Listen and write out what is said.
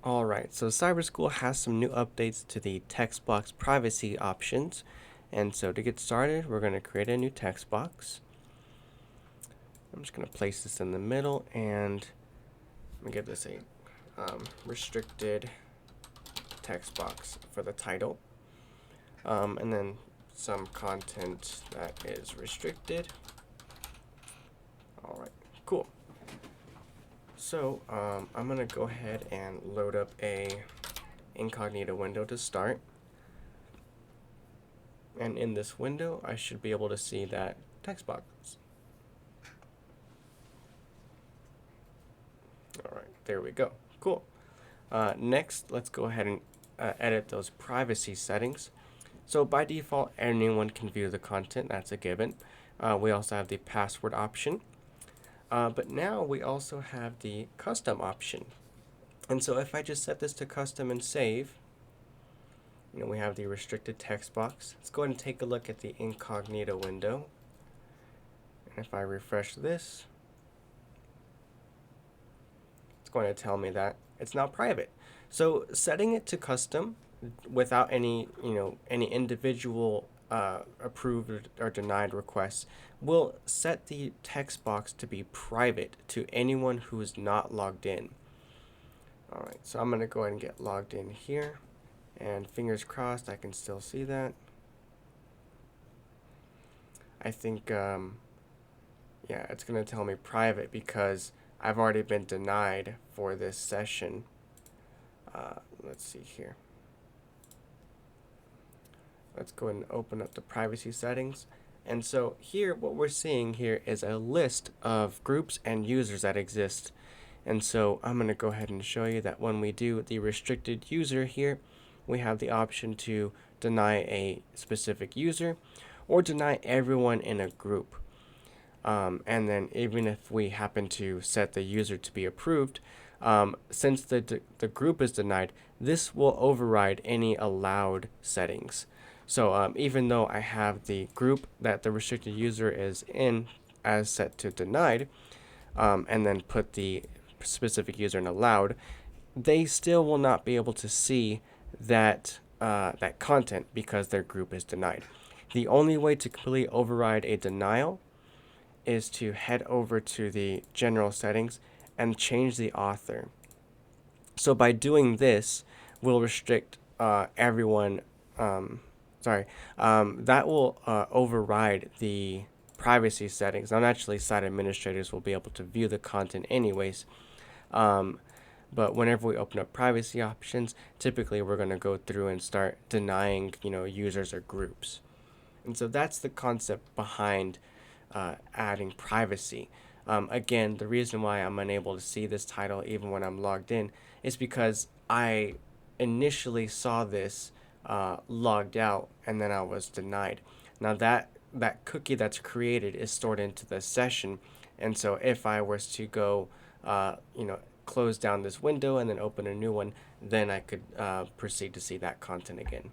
Alright, so Cyberschool has some new updates to the text box privacy options. And so to get started, we're going to create a new text box. I'm just going to place this in the middle and I'm going to give this a restricted text box for the title. And then some content that is restricted. Alright, cool. So I'm going to go ahead and load up a incognito window to start. And in this window, I should be able to see that text box. Alright, there we go. Cool. Next, let's go ahead and edit those privacy settings. So by default, anyone can view the content. That's a given. We also have the password option. But now we also have the custom option. And so if I just set this to custom and save, we have the restricted text box. Let's go ahead and take a look at the incognito window. And if I refresh this, it's going to tell me that it's now private. So setting it to custom without any individual approved or denied requests will set the text box to be private to anyone who is not logged in. Alright, so I'm going to go ahead and get logged in here, and fingers crossed I can still see that. I think yeah, it's going to tell me private because I've already been denied for this session. Let's see here. Let's go ahead and open up the privacy settings. And so here, what we're seeing here is a list of groups and users that exist. And so I'm going to go ahead and show you that when we do the restricted user here, we have the option to deny a specific user or deny everyone in a group. And then even if we happen to set the user to be approved, since the group is denied, this will override any allowed settings. So even though I have the group that the restricted user is in as set to denied, and then put the specific user in allowed, they still will not be able to see that that content because their group is denied. The only way to completely override a denial is to head over to the general settings and change the author. So by doing this, we'll restrict everyone. That will override the privacy settings. Now, naturally, site administrators will be able to view the content anyways. But whenever we open up privacy options, typically we're going to go through and start denying, users or groups. And so that's the concept behind adding privacy. Again, the reason why I'm unable to see this title even when I'm logged in is because I initially saw this logged out and then I was denied. Now that cookie that's created is stored into the session, and so if I was to go close down this window and then open a new one, then I could proceed to see that content again.